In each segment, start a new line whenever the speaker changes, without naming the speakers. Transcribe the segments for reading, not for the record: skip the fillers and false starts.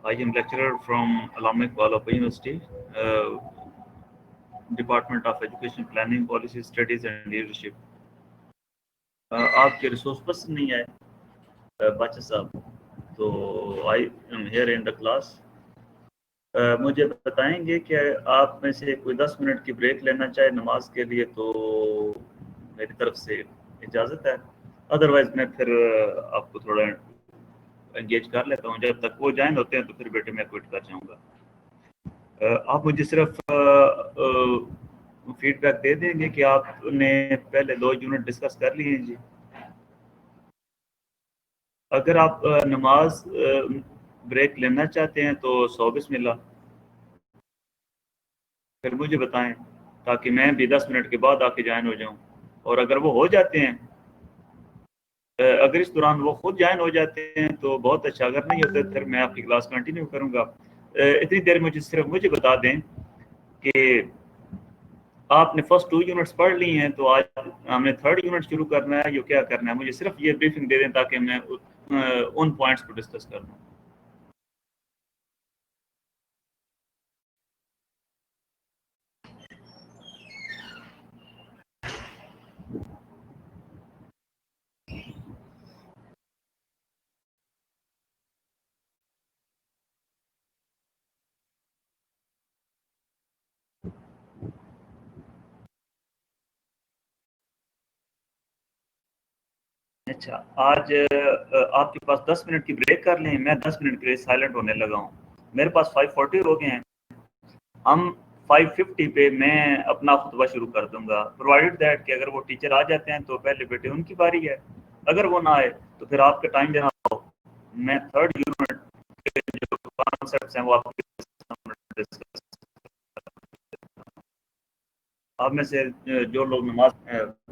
I am lecturer from Alumni Kuala University, Department of Education Planning, Policy Studies and Leadership. आपके resource person नहीं आए बादशाह साहब, तो I am here in the class. मुझे बताएंगे कि आप में से कोई 10 मिनट की ब्रेक लेना चाहे नमाज के लिए, तो मेरी तरफ से इजाज़त है। अदरवाइज़ मैं फिर आपको थोड़ा एंगेज कर लेता हूँ। जब तक वो ज्वाइन होते हैं तो फिर बेटे मैं क्विट कर जाऊँगा। आप मुझे सिर्फ फीडबैक दे देंगे कि आपने पहले 2 यूनिट डिस्कस कर लिए हैं जी। अगर आप नमाज ब्रेक लेना चाहते हैं तो 100 बिस्मिल्लाह, फिर मुझे बताएं ताकि मैं भी 10 मिनट के बाद आके ज्वाइन हो जाऊं। और अगर वो हो जाते हैं, अगर इस दौरान वो खुद ज्वाइन हो जाते हैं तो बहुत अच्छा, अगर नहीं होते फिर मैं आपकी क्लास कंटिन्यू करूंगा। इतनी देर मुझे सिर्फ मुझे बता दें कि आपने फर्स्ट 2 यूनिट्स पढ़ ली हैं, तो आज हमने 3rd यूनिट शुरू करना है, ये क्या करना है, मुझे सिर्फ ये ब्रीफिंग दे दें ताकि मैं उन पॉइंट्स को डिस्कस कर लूँ। अच्छा, आज आपके पास 10 मिनट की ब्रेक कर लें, मैं 10 मिनट के लिए साइलेंट होने लगा हूँ। मेरे पास 5:40 हो गए हैं, हम 5:50 पे मैं अपना खुतबा शुरू कर दूंगा, प्रोवाइडेड दैट कि अगर वो टीचर आ जाते हैं तो पहले बेटे उनकी बारी है, अगर वो ना आए तो फिर आपका टाइम देना हो। मैं 3rd यूनिट के जो कॉन्सेप्ट्स हैं वो आपके सामने डिस्कस। आप में से जो लोग नमाज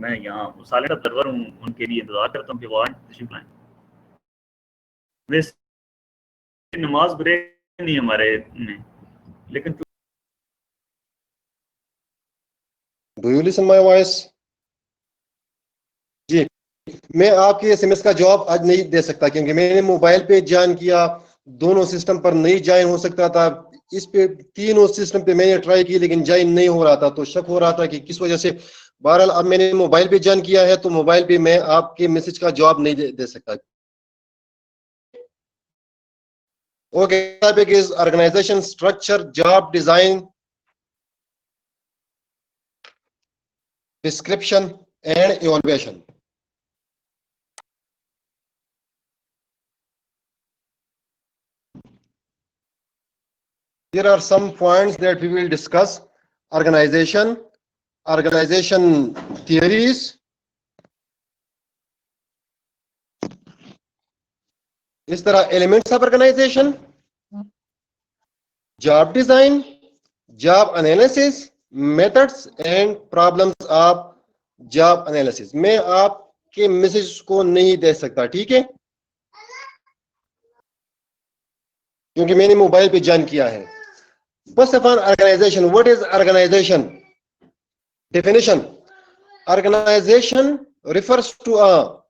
मैं यहाँ साइलेंट ऑब्जर्वर हूँ, उनके लिए इंतजार करता हूँ कि वो आए, तशरीफ लाएं। वैसे नमाज ब्रेक नहीं हमारे में, लेकिन
do you listen my voice? जी, मैं आपके एसएमएस का जवाब आज नहीं दे सकता क्योंकि मैंने मोबाइल पे ज्वाइन किया, दोनों सिस्टम पर नहीं ज्वाइन हो सकता था। इस पे तीनों सिस्टम पे मैंने ट्राई की लेकिन ज्वाइन नहीं हो रहा था, तो शक हो रहा था कि किस वजह से। बहरहाल अब मैंने मोबाइल पे ज्वाइन किया है, तो मोबाइल पे मैं आपके मैसेज का जवाब नहीं दे सकता। Okay, topic is organisation structure, job design, description and evaluation. There are some points that we will discuss: organization, organization theories, इस तरह elements of organization, job design, job analysis, methods and problems of job analysis. मैं आपके message को नहीं दे सकता, ठीक है, क्योंकि मैंने मोबाइल पे ज्वाइन किया है। First of all, organization. What is organization? Definition: organization refers to a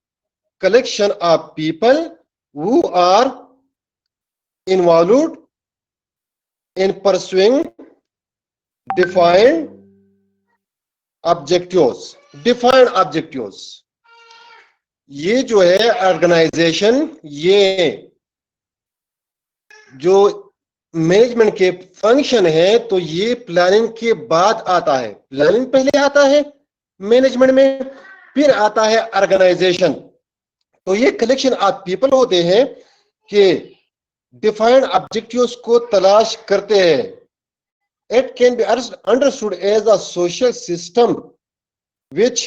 collection of people who are involved in pursuing defined objectives. Defined objectives. ये जो है ऑर्गेनाइजेशन, ये जो मैनेजमेंट के फंक्शन है, तो ये प्लानिंग के बाद आता है। प्लानिंग पहले आता है मैनेजमेंट में, फिर आता है ऑर्गेनाइजेशन। तो ये कलेक्शन ऑफ पीपल होते हैं कि डिफाइंड ऑब्जेक्टिव्स को तलाश करते हैं। It can be understood as a social system which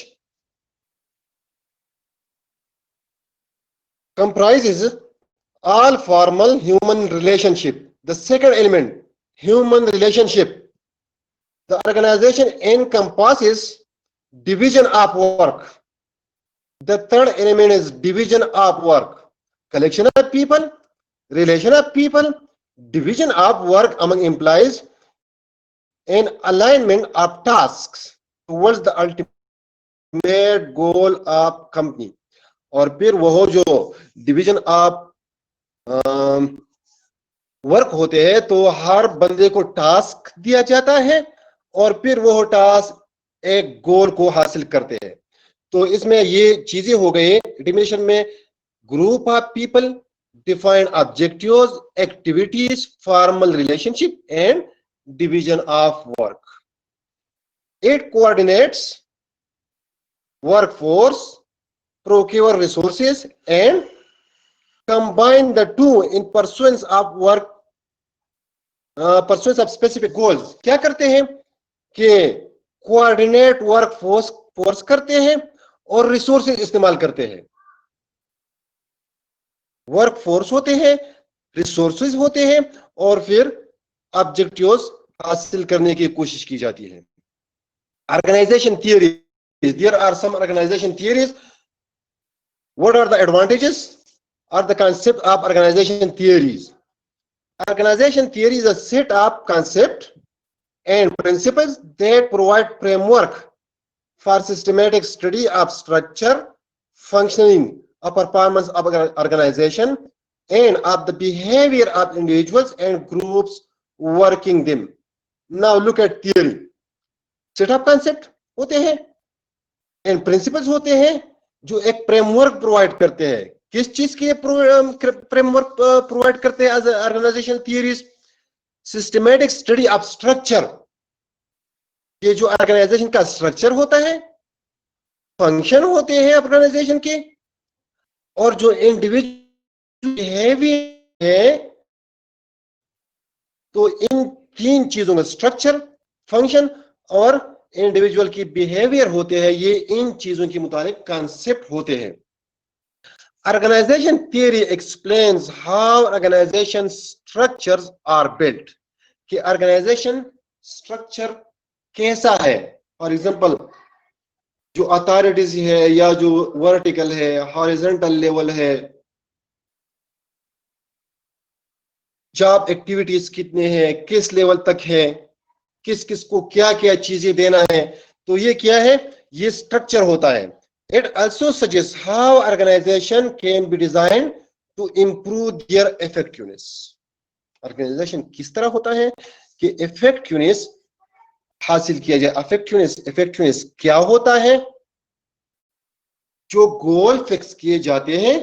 comprises all formal human relationship. The second element, human relationship. The organization encompasses division of work. The third element is division of work. Collection of people, relation of people, division of work among employees, and alignment of tasks towards the ultimate goal of company. और फिर वो जो division of work होते हैं तो हर बंदे को task दिया जाता है और फिर वो टास्क एक गोल को हासिल करते हैं। तो इसमें ये चीजें हो गई डिफिनेशन में, group of people, defined objectives, activities, formal relationship and division of work. It coordinates workforce, procure resources and combine the two in pursuance of work, pursuance of specific goals। क्या करते हैं कि कोऑर्डिनेट वर्क फोर्स करते हैं और resources इस्तेमाल करते हैं। वर्क फोर्स होते हैं, रिसोर्सेज होते हैं और फिर ऑब्जेक्टिव्स हासिल करने की कोशिश की जाती है। Organisation theory, there are some organization theories. What are the advantages or the concept of organization theories? Organization theory is a set of concepts and principles that provide framework for systematic study of structure, functioning, of performance of organization and of the behavior of individuals and groups working them. Now look at theory. Set of concept होते हैं and principles होते हैं जो एक framework provide करते हैं। किस चीज के फ्रेमवर्क प्रोवाइड करते हैं as organisation theories? Systematic study of structure, ये जो ऑर्गेनाइजेशन का स्ट्रक्चर होता है, फंक्शन होते हैं ऑर्गेनाइजेशन के, और जो इंडिविजुअल बिहेवियर है, तो इन तीन चीजों में स्ट्रक्चर, फंक्शन और इंडिविजुअल की बिहेवियर होते हैं, ये इन चीजों के मुताबिक कॉन्सेप्ट होते हैं। Organisation theory explains how organisation structures are built, कि ऑर्गेनाइजेशन स्ट्रक्चर कैसा है। फॉर एग्जांपल जो अथॉरिटीज है या जो वर्टिकल है, हॉरिजॉन्टल लेवल है, जॉब एक्टिविटीज कितने हैं, किस लेवल तक है, किस किस को क्या क्या चीजें देना है, तो ये क्या है, ये स्ट्रक्चर होता है। It also suggest how organisation can be design to improve their effectiveness. Organisation किस तरह होता है कि इफेक्टिवनेस हासिल किया जाए। इफेक्टिवनेस क्या होता है? जो गोल फिक्स किए जाते हैं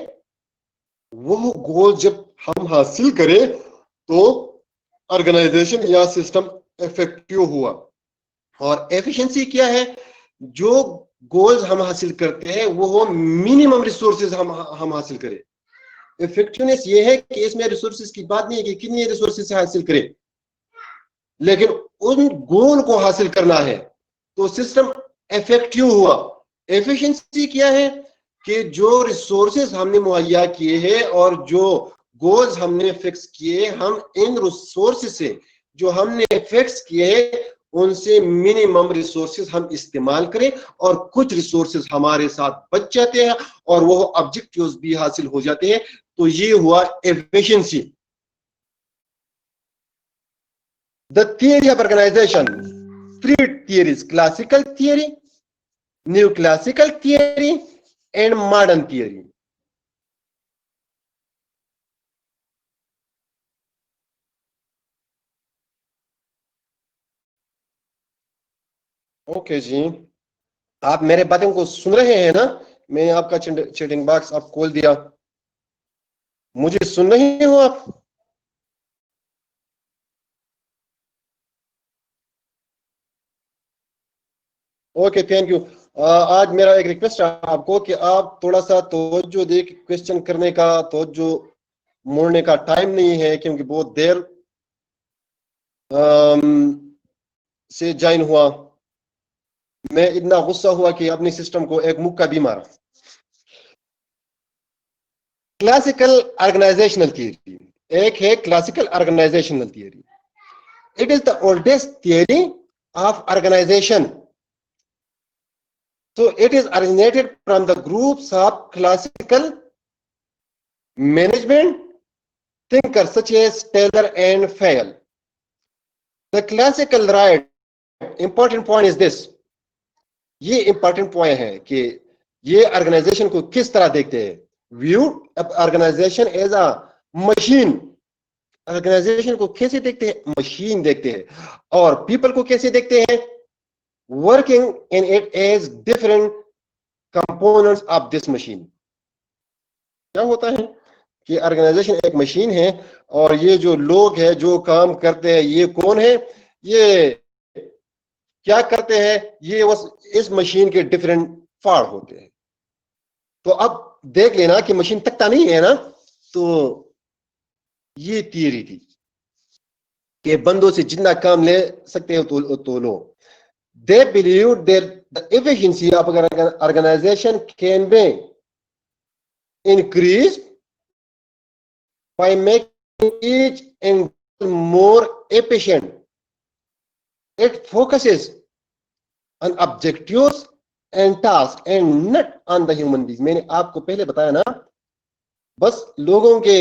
वो गोल जब हम हासिल करें तो ऑर्गेनाइजेशन या सिस्टम इफेक्टिव हुआ। और एफिशिएंसी क्या है? जो गोल्स हम हासिल करते हैं वो मिनिमम रिसोर्सेज हम हासिल करें। इफेक्टिवनेस ये है कि इसमें रिसोर्सेज की बात नहीं है कि कितने रिसोर्सेज हासिल करें, लेकिन उन गोल को हासिल करना है तो सिस्टम इफेक्टिव हुआ। एफिशिएंसी क्या है कि जो रिसोर्सेज हमने मुहैया किए हैं और जो गोल्स हमने फिक्स किए, हम इन रिसोर्सेज से जो हमने फिक्स किए उनसे मिनिमम रिसोर्सेज हम इस्तेमाल करें और कुछ रिसोर्सेज हमारे साथ बच जाते हैं और वो ऑब्जेक्टिव्स भी हासिल हो जाते हैं। तो ये हुआ efficiency. The theory of organisation, three theories: classical theory, new classical theory and modern theory. Okay जी, आप मेरे बातों को सुन रहे हैं ना? मैंने आपका चैटिंग बॉक्स आप खोल दिया, मुझे सुन रहे हो आप? Okay, thank you. आज मेरा एक रिक्वेस्ट है आपको कि आप थोड़ा सा तवज्जो दे, क्वेश्चन करने का तवज्जो मोड़ने का टाइम नहीं है, क्योंकि बहुत देर से ज्वाइन हुआ। मैं इतना गुस्सा हुआ कि अपने सिस्टम को एक मुक्का भी मारा। क्लासिकल ऑर्गेनाइजेशनल थियरी, एक है classical organisational theory. It is the oldest theory of organisation. So it is originated from the groups of classical management thinkers such as Taylor and Fayol. The classical right, important point is this, ये important point है कि ये organization को किस तरह देखते हैं। View organization as a machine, organisation को कैसे देखते हैं? मशीन देखते हैं। और पीपल को कैसे देखते हैं? Working in it as different components of this machine. क्या होता है कि ऑर्गेनाइजेशन एक मशीन है और ये जो लोग हैं जो काम करते हैं, ये कौन है, ये क्या करते हैं, ये बस इस मशीन के डिफरेंट पार्ट होते हैं। तो अब देख लेना कि मशीन तकता नहीं है ना, तो ये थियरी थी कि बंदों से जितना काम ले सकते हो तो लो। They believe that the efficiency of organisation can be increase by making each individual more efficient. It focuses on objectives and tasks and not on the human beings. मैंने आपको पहले बताया ना, बस लोगों के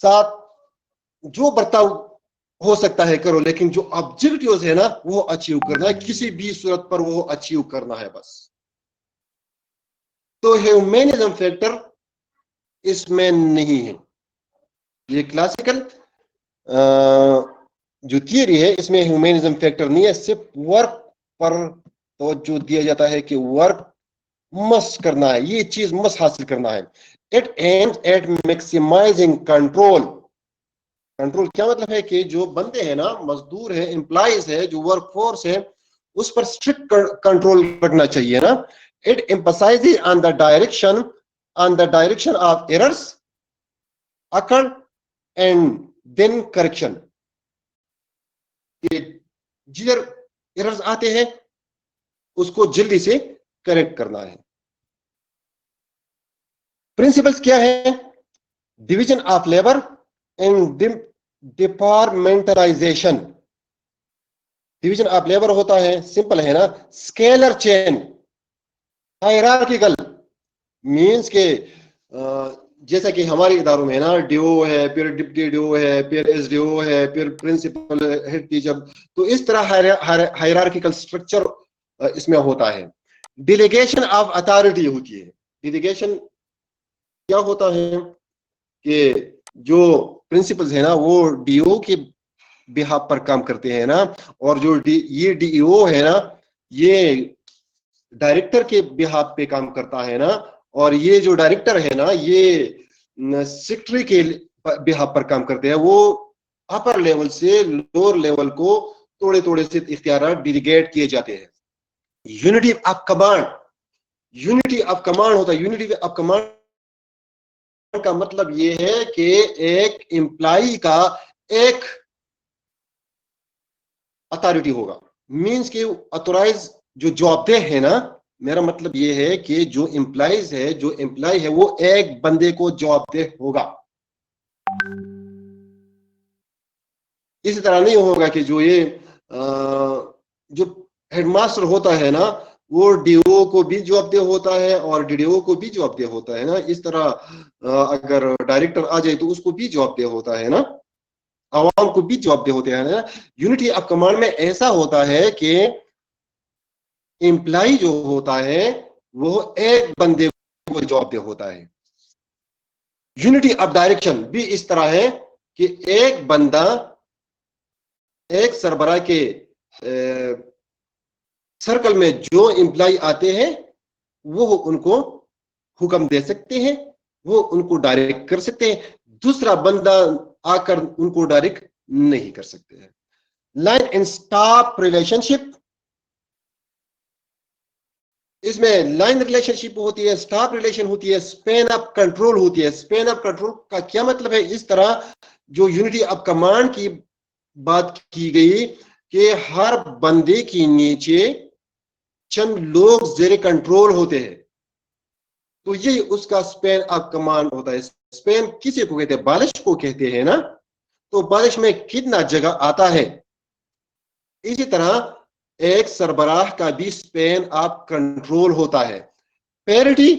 साथ जो बर्ताव हो सकता है करो, लेकिन जो ऑब्जेक्टिव्स है ना वो अचीव करना है, किसी भी सूरत पर वो अचीव करना है बस। तो ह्यूमनिज्म फैक्टर इसमें नहीं है। ये क्लासिकल जो थियरी है इसमें ह्यूमनिज्म फैक्टर नहीं है, सिर्फ वर्क पर तवज्जो दिया जाता है कि वर्क मस्ट करना है, ये चीज मस्ट हासिल करना है। It aims at maximising control. Control क्या मतलब है कि जो बंदे हैं ना, मजदूर है, एम्प्लॉइज है, जो वर्क फोर्स है, उस पर स्ट्रिक्ट कंट्रोल रखना चाहिए ना। It emphasises on the direction of errors occur and then correction। जिधर एरर्स आते हैं उसको जल्दी से करेक्ट करना है। प्रिंसिपल्स क्या है? Division of labour and departmentalisation. Division of labour होता है, सिंपल है ना, स्केलर चेन, हायरार्किकल, मींस के जैसा कि हमारे इदारों में है ना, डीओ है, फिर डिप्टी डीओ है, फिर एसडीओ है, फिर प्रिंसिपल, हेड टीचर, तो इस तरह हायरार्किकल स्ट्रक्चर इसमें होता है। डेलीगेशन ऑफ अथॉरिटी होती है। डेलीगेशन क्या होता है कि जो प्रिंसिपल्स है ना वो डीओ के बिहाफ पर काम करते हैं ना, और जो ये डीईओ है ना ये डायरेक्टर के बिहाफ पे काम करता है ना, और ये जो डायरेक्टर है ना ये सेक्रेटरी के बिहाफ पर काम करते हैं। वो अपर लेवल से लोअर लेवल को थोड़े थोड़े से इख्तियार डेलीगेट किए जाते हैं। Unity of command, unity of command होता है। यूनिटी ऑफ कमांड का मतलब ये है कि एक एम्प्लॉई का एक अथॉरिटी होगा, मींस कि ऑथोराइज जो जवाबदेह है ना, मेरा मतलब ये है कि जो एम्प्लॉइज है, जो एम्प्लॉय है वो एक बंदे को जवाबदेह होगा। इसी तरह नहीं होगा कि जो ये जो हेडमास्टर होता है ना वो डीओ को भी जवाबदेह होता है और डीडीओ को भी जवाबदेह होता है ना। इस तरह अगर डायरेक्टर आ जाए तो उसको भी जवाबदेह होता है ना, आवाम को भी जवाबदेह होते हैं ना। यूनिटी ऑफ कमांड में ऐसा होता है कि एम्प्लॉय जो होता है वो एक बंदे को जवाबदेह होता है। यूनिटी ऑफ डायरेक्शन भी इस तरह है कि एक बंदा एक सरबराह के सर्कल में जो एम्प्लॉय आते हैं वो उनको हुक्म दे सकते हैं, वो उनको डायरेक्ट कर सकते हैं, दूसरा बंदा आकर उनको डायरेक्ट नहीं कर सकते हैं। लाइन एंड स्टाफ रिलेशनशिप, इसमें लाइन रिलेशनशिप होती है, स्टाफ रिलेशन होती है, स्पेन ऑफ कंट्रोल होती है। स्पेन ऑफ कंट्रोल का क्या मतलब है? इस तरह जो यूनिटी ऑफ कमांड की बात की गई कि हर बंदे के नीचे चंद लोग जेरे कंट्रोल होते हैं, तो ये उसका स्पेन ऑफ कमांड होता है। स्पेन किसी को कहते हैं? बालिश को कहते हैं ना। तो बालिश में कितना जगह आता है, इसी तरह एक सरबराह का भी स्पेन ऑफ कंट्रोल होता है। Parity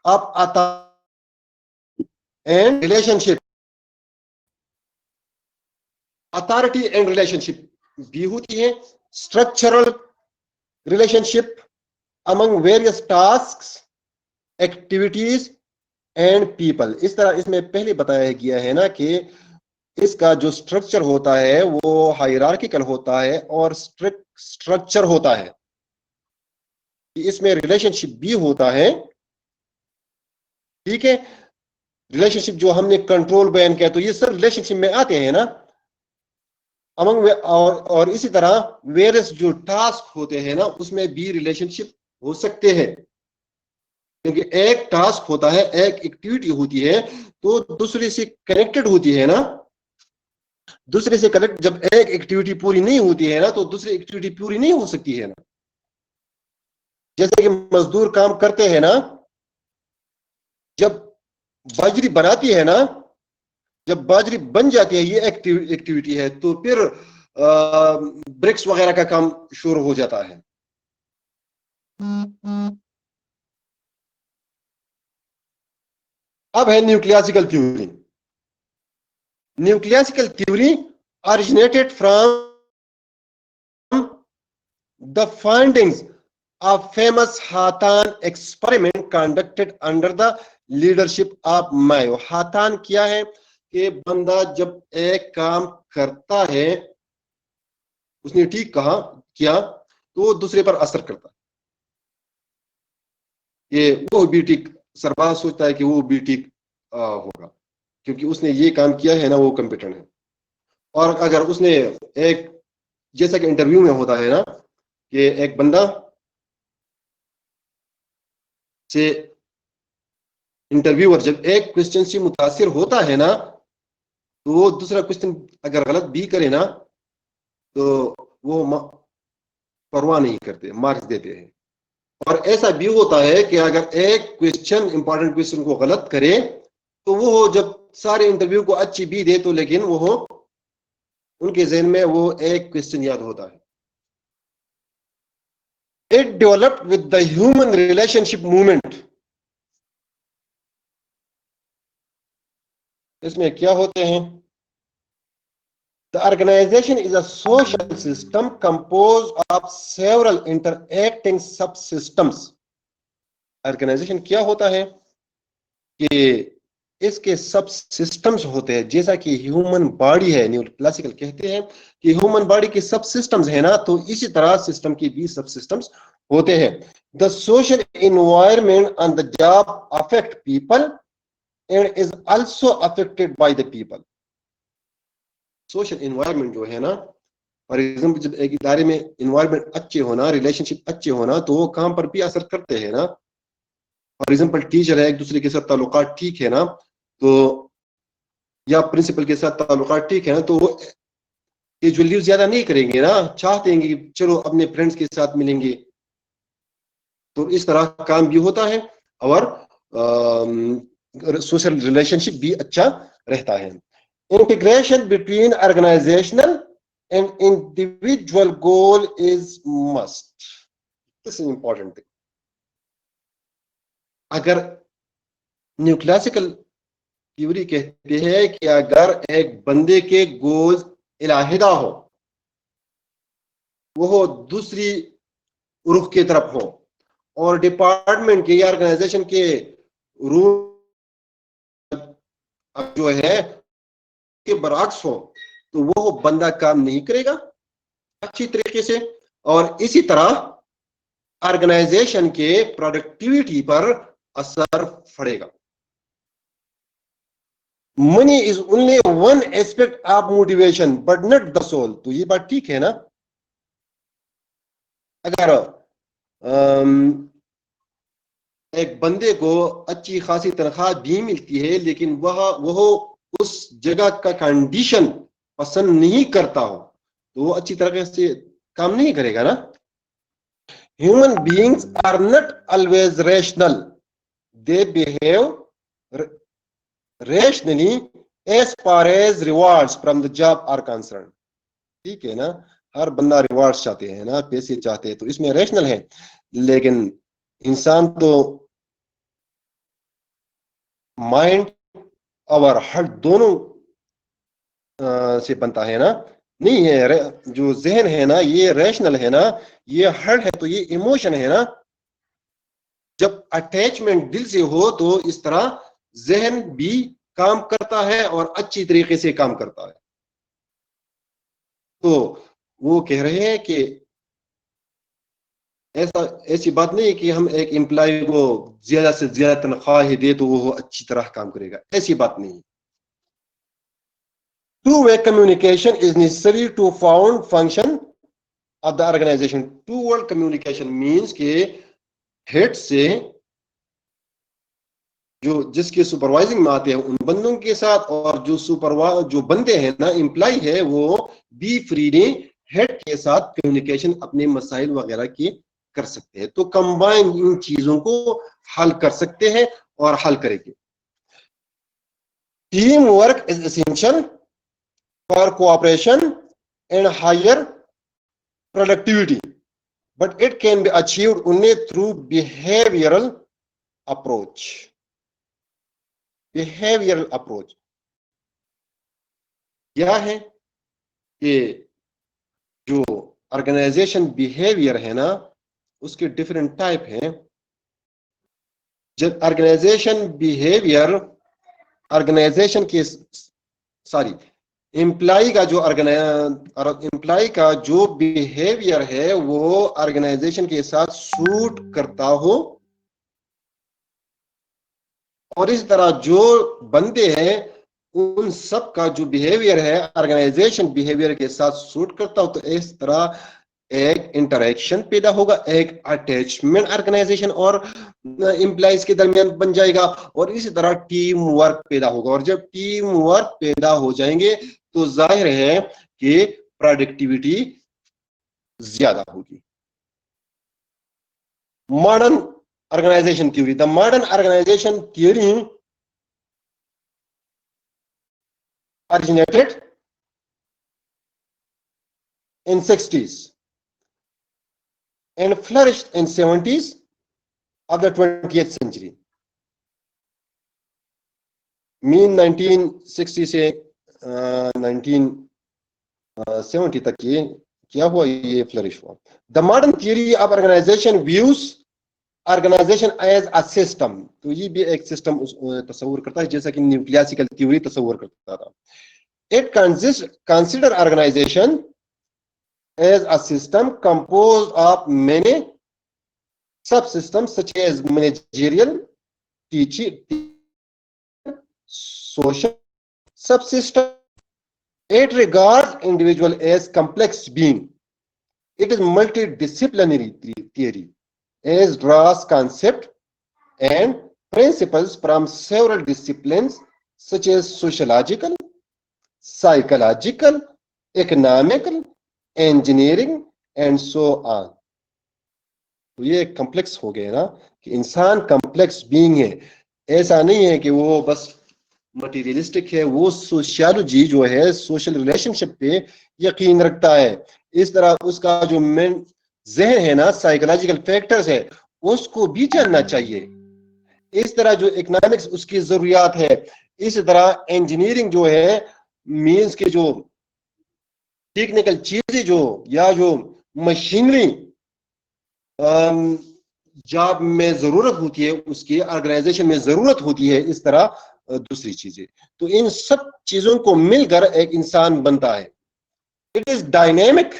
of authority and relationship, authority and relationship भी होती है। Structural relationship among various tasks, activities and people. इस तरह इसमें पहले बताया गया है ना कि इसका जो स्ट्रक्चर होता है वो हायरार्किकल होता है और स्ट्रिक्ट स्ट्रक्चर होता है। इसमें रिलेशनशिप भी होता है, ठीक है। रिलेशनशिप जो हमने कंट्रोल बयान किया तो ये सब रिलेशनशिप में आते हैं ना अमंग। और इसी तरह वेरियस जो टास्क होते हैं ना उसमें भी रिलेशनशिप हो सकते हैं, क्योंकि एक टास्क होता है, एक एक्टिविटी होती है तो दूसरे से कनेक्टेड होती है ना। दूसरे से कनेक्ट, जब एक एक्टिविटी पूरी नहीं होती है ना तो दूसरी एक्टिविटी पूरी नहीं हो सकती है ना। जैसे कि मजदूर काम करते हैं ना, जब बाजरी बनाती है ना, जब बाजरी बन जाती है, ये एक्टिविटी है, तो फिर ब्रिक्स वगैरह का काम शुरू हो जाता है। अब है neoclassical theory. Neoclassical theory originated from the findings of famous Hawthorne experiment conducted under the leadership of Mayo. Hawthorne क्या है कि बंदा जब एक काम करता है, उसने ठीक कहा किया तो वो दूसरे पर असर करता है। ये वो भी ठीक, सरबाज सोचता है कि वो भी ठीक होगा क्योंकि उसने ये काम किया है ना, वो कंपिटेंट है। और अगर उसने एक, जैसा कि इंटरव्यू में होता है ना कि एक बंदा से इंटरव्यूअर जब एक क्वेश्चन से मुतासिर होता है ना तो वो दूसरा क्वेश्चन अगर गलत भी करे ना तो वो परवाह नहीं करते, मार्क्स देते हैं। और ऐसा भी होता है कि अगर एक क्वेश्चन, इंपॉर्टेंट क्वेश्चन को गलत करे तो वो जब सारे इंटरव्यू को अच्छी भी दे तो लेकिन वो उनके ज़हन में वो एक क्वेश्चन याद होता है। It developed with the human relationship movement। इसमें क्या होते हैं? The organization is a social system composed of several interacting subsystems। Organization क्या होता है कि इसके सब सिस्टम्स होते हैं, जैसा कि ह्यूमन बॉडी है। न्यू क्लासिकल कहते हैं कि ह्यूमन बॉडी के सब सिस्टम्स है ना, तो इसी तरह सिस्टम के भी सब सिस्टम्स होते हैं। The social environment on the job affect people and is also affected by the people. Social environment जो है ना, फॉर एग्जाम्पल जब एक इदारे में एनवायरनमेंट अच्छे होना, रिलेशनशिप अच्छे होना, तो वो काम पर भी असर करते हैं ना। फॉर एग्जाम्पल टीचर है, एक दूसरे के साथ ताल्लुकात ठीक है ना, तो या प्रिंसिपल के साथ ताल्लुकात ठीक है ना, तो वो यूजुअली ज्यादा नहीं करेंगे ना, चाहते हैं कि चलो अपने फ्रेंड्स के साथ मिलेंगे। तो इस तरह काम भी होता है और सोशल रिलेशनशिप भी अच्छा रहता है। Integration between organisational and individual goal is must. This is important thing. अगर न्यूक्लासिकल थ्योरी कहते हैं कि अगर एक बंदे के गोल्स इलाहिदा हो, वो दूसरी रुख की तरफ हो, और डिपार्टमेंट के या ऑर्गेनाइजेशन के रूल जो है के बरअक्स हो, तो वो बंदा काम नहीं करेगा अच्छी तरीके से, और इसी तरह ऑर्गेनाइजेशन के प्रोडक्टिविटी पर असर पड़ेगा। Money is only one aspect of motivation but not the sole. तो ये बात ठीक है ना। अगर एक बंदे को अच्छी खासी तनख्वाह भी मिलती है लेकिन वह उस जगह का कंडीशन पसंद नहीं करता हो, तो वो अच्छी तरह से काम नहीं करेगा ना। Human beings are not always rational, they behave rationally as far as rewards from the job are concern. ठीक है ना, हर बंदा रिवार्ड्स चाहते हैं ना, पैसे चाहते हैं, तो इसमें रैशनल है। लेकिन इंसान तो माइंड और हार्ट दोनों से बनता है ना, नहीं है। जो जहन है ना ये रैशनल है ना, ये हार्ट है तो ये इमोशन है ना। जब अटैचमेंट दिल से हो तो इस तरह जहन भी काम करता है और अच्छी तरीके से काम करता है। तो वो कह रहे हैं कि ऐसी बात नहीं है कि हम एक एम्प्लॉय को ज्यादा से ज्यादा तनख्वाह ही दे तो वो अच्छी तरह काम करेगा, ऐसी बात नहीं है। Two-way communication is necessary to found function of the organization. Two-way communication means कि हेड से जो जिसके सुपरवाइजिंग में आते हैं उन बंदों के साथ, और जो बंदे हैं ना, एम्प्लॉय है, वो बी फ्रीली हेड के साथ कम्युनिकेशन अपने मसाइल वगैरह की कर सकते हैं। तो कंबाइन इन चीजों को हल कर सकते हैं और हल करेंगे। Team work is essential for cooperation and higher productivity, but it can be achieved only through behavioral approach. Behavioral approach क्या है कि जो ऑर्गेनाइजेशन बिहेवियर है ना, उसके डिफरेंट टाइप हैं। जब ऑर्गेनाइजेशन बिहेवियर ऑर्गेनाइजेशन के एम्प्लॉय का जो बिहेवियर है वो ऑर्गेनाइजेशन के साथ सूट करता हो, और इस तरह जो बंदे हैं उन सब का जो बिहेवियर है ऑर्गेनाइजेशन बिहेवियर के साथ सूट करता हो, तो इस तरह एक इंटरेक्शन पैदा होगा, एक अटैचमेंट ऑर्गेनाइजेशन और एम्प्लॉइज के दरमियान बन जाएगा, और इसी तरह टीम वर्क पैदा होगा। और जब टीम वर्क पैदा हो जाएंगे तो जाहिर है कि प्रोडक्टिविटी ज्यादा होगी। Modern organisation theory, the modern organisation theory originated in 60s and flourished in 70s of the 20th century. Mean 1960 से 1970 तक ये क्या हुआ, ये फ्लरिश हुआ। The modern theory of organisation views organisation as a system, तो ये भी एक सिस्टम तस्वूर करता है, जैसा कि न्यूक्लियासिकल थ्योरी तस्वूर करता था। It consider organisation as a system composed of many subsystems such as managerial, teaching, social subsystem. It regards individual as complex being. It is multidisciplinary theory as draws concept and principles from several disciplines such as sociological, psychological, economical, engineering and so on. तो ये complex हो गया ना कि इंसान complex being है। ऐसा नहीं है कि वो बस मटेरियलिस्टिक है, वो सोशियोलॉजी जो है, सोशल रिलेशनशिप पे यकीन रखता है। इस तरह उसका जो मेन जहन है ना, साइकोलॉजिकल फैक्टर्स है, उसको भी जानना चाहिए। इस तरह जो इकोनॉमिक्स उसकी जरूरियात है, इस तरह इंजीनियरिंग जो है, मीन्स के जो टेक्निकल चीजें जो या जो मशीनरी जॉब में जरूरत होती है, उसकी ऑर्गेनाइजेशन में जरूरत होती है, इस तरह दूसरी चीजें। तो इन सब चीजों को मिलकर एक इंसान बनता है। It is dynamic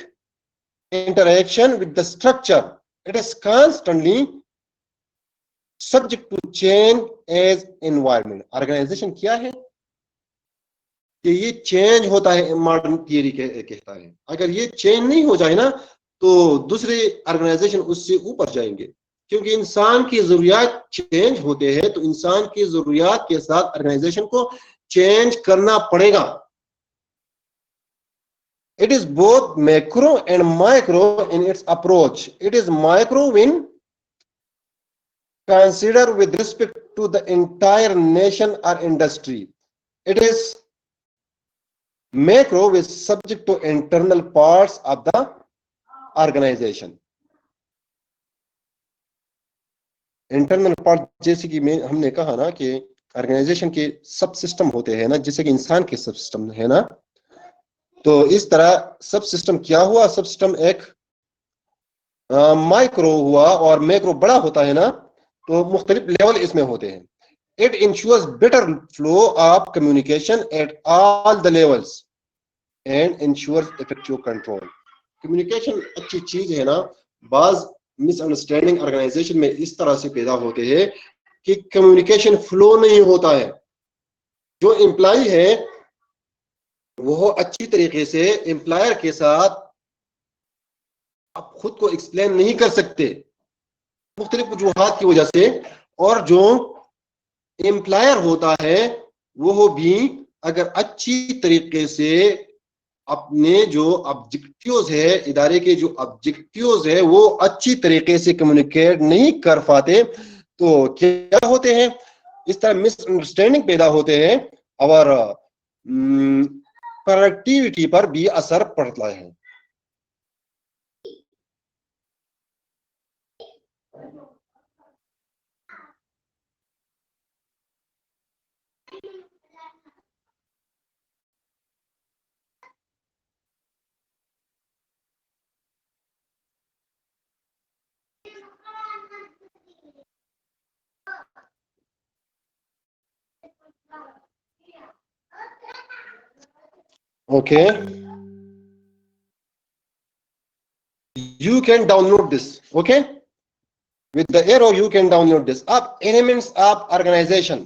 interaction with the structure, it is constantly subject to change as environment. Organisation क्या है कि ये चेंज होता है, मॉडर्न थियरी कहता है। अगर ये चेंज नहीं हो जाए ना तो दूसरे ऑर्गेनाइजेशन उससे ऊपर जाएंगे, क्योंकि इंसान की जरूरियात चेंज होते हैं, तो इंसान की जरूरियात के साथ ऑर्गेनाइजेशन को चेंज करना पड़ेगा। It is both macro and micro in its approach. It is micro when consider with respect to the entire nation और industry. It is macro with subject to internal parts of the organisation. Internal part जैसे कि हमने कहा ना कि organisation के सब system होते हैं ना, जैसे कि इंसान के सब सिस्टम है ना, तो इस तरह सब सिस्टम क्या हुआ, सब सिस्टम एक माइक्रो हुआ और मैक्रो बड़ा होता है ना, तो मुख्तलिफ लेवल इसमें होते हैं। It ensures better flow of communication at all the levels and ensures effective control. Communication अच्छी चीज है ना, बाज मिसअंडरस्टैंडिंग ऑर्गेनाइजेशन में इस तरह से पैदा होते हैं कि कम्युनिकेशन फ्लो नहीं होता है। जो एम्प्लॉय है वो अच्छी तरीके से एम्प्लॉयर के साथ आप खुद को एक्सप्लेन नहीं कर सकते मुख्तलिफ वजूहात की वजह से, और जो एम्प्लॉयर होता है वो भी अगर अच्छी तरीके से अपने जो ऑब्जेक्टिव्स है, इदारे के जो ऑब्जेक्टिव्स है वो अच्छी तरीके से कम्युनिकेट नहीं कर पाते तो क्या होते हैं, इस तरह मिसअंडरस्टैंडिंग पैदा होते हैं और प्रोडक्टिविटी पर भी असर पड़ता है। Okay, you can download this. Okay, with the arrow you can download this. अब elements of organization,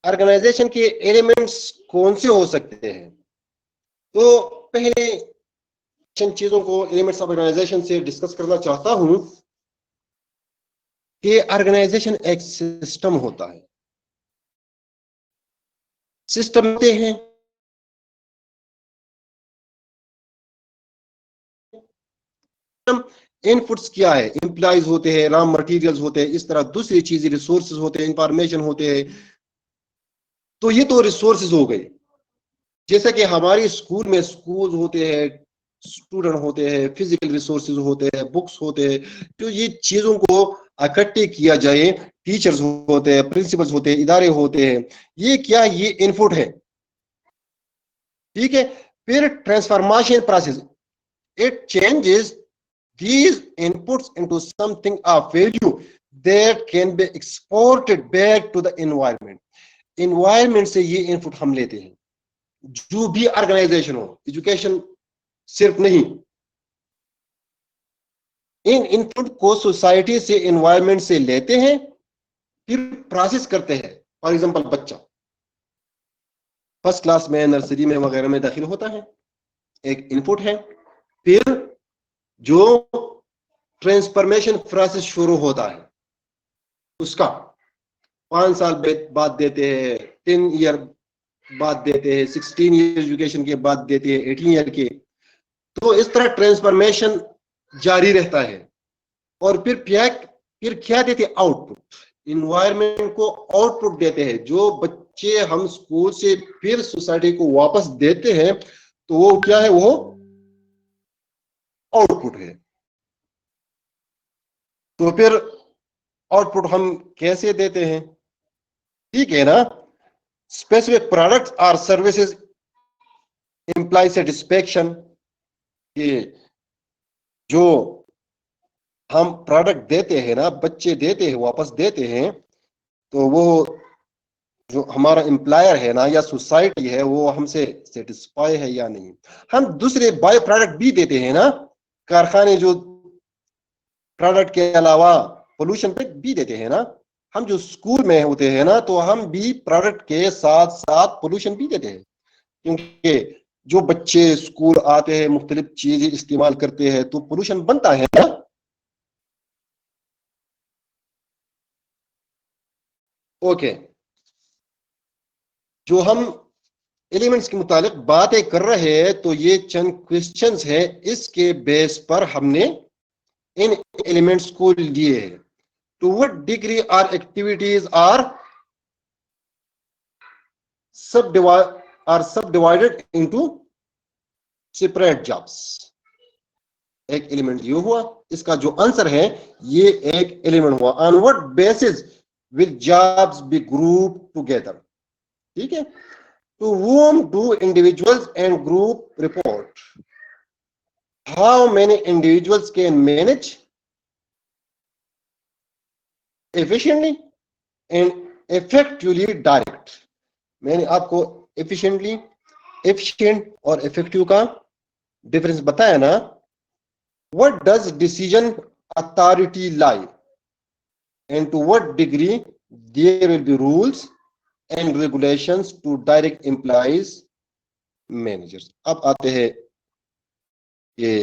organization के elements कौन से हो सकते हैं? तो पहले इन चीजों को elements of organization से डिस्कस करना चाहता हूं कि ऑर्गेनाइजेशन एक सिस्टम होता है। सिस्टम होते हैं इनपुट्स क्या है, एम्प्लॉइज होते हैं, रॉ मटेरियल्स होते हैं, इस तरह दूसरी चीजें रिसोर्सेज होते हैं, इंफॉर्मेशन होते हैं। तो ये तो रिसोर्सेज हो गए। जैसे कि हमारी स्कूल में स्कूल होते हैं, स्टूडेंट होते हैं, फिजिकल रिसोर्सेज होते हैं, बुक्स होते हैं, तो ये चीजों को इकट्ठे किया जाए, टीचर्स होते हैं, प्रिंसिपल्स होते हैं, इदारे होते हैं, ये क्या, ये इनपुट है। ठीक है, फिर transformation process, it changes these inputs into something of value that can be exported back to the environment. environment से ये इनपुट हम लेते हैं, जो भी ऑर्गेनाइजेशन हो, एजुकेशन सिर्फ नहीं, इन इनपुट को सोसाइटी से, एनवायरनमेंट से लेते हैं, फिर प्रोसेस करते हैं। फॉर एग्जांपल, बच्चा फर्स्ट क्लास में, नर्सरी में वगैरह में दाखिल होता है, एक इनपुट है। फिर जो ट्रांसफॉर्मेशन प्रोसेस शुरू होता है, उसका 5 साल बाद देते हैं, 10 ईयर बाद देते हैं, 16 ईयर एजुकेशन के बाद देते हैं, 18 ईयर के। तो इस तरह ट्रांसफॉर्मेशन जारी रहता है। और फिर क्या देते हैं, आउटपुट। इन्वायरमेंट को आउटपुट देते हैं, जो बच्चे हम स्कूल से फिर सोसाइटी को वापस देते हैं, तो वो क्या है, वो आउटपुट है। तो फिर आउटपुट हम कैसे देते हैं, ठीक है ना। स्पेसिफिक प्रोडक्ट्स और सर्विसेज इंप्लाई सेटिस्फैक्शन, ये जो हम प्रोडक्ट देते हैं ना, बच्चे देते हैं, वापस देते हैं, तो वो जो हमारा एम्प्लॉयर है ना या सोसाइटी है, वो हमसे सेटिस्फाई है या नहीं। हम दूसरे बाय प्रोडक्ट भी देते हैं ना, कारखाने जो प्रोडक्ट के अलावा पोल्यूशन पे भी देते हैं ना। हम जो स्कूल में होते हैं ना, तो हम भी प्रोडक्ट के साथ साथ पोल्यूशन भी देते हैं, क्योंकि जो बच्चे स्कूल आते हैं, मुख्तलिफ चीजें इस्तेमाल करते हैं, तो पोल्यूशन बनता है ना। ओके, जो हम एलिमेंट्स के मुतालिक बातें कर रहे हैं, तो ये चंद क्वेश्चंस हैं, इसके बेस पर हमने इन एलिमेंट्स को लिए हैं। To what degree are activities are subdivided into separate jobs. एक एलिमेंट ये हुआ, इसका जो आंसर है ये एक एलिमेंट हुआ। On what basis will jobs be group together, ठीक है। To whom do individuals and group report? How many individuals can manage efficiently and effectively direct. मैंने आपको एफिशिएंट और इफेक्टिव का डिफरेंस बताया ना. What does decision authority lie, and to what degree there will be rules and regulations to direct employees, managers. अब आते हैं ये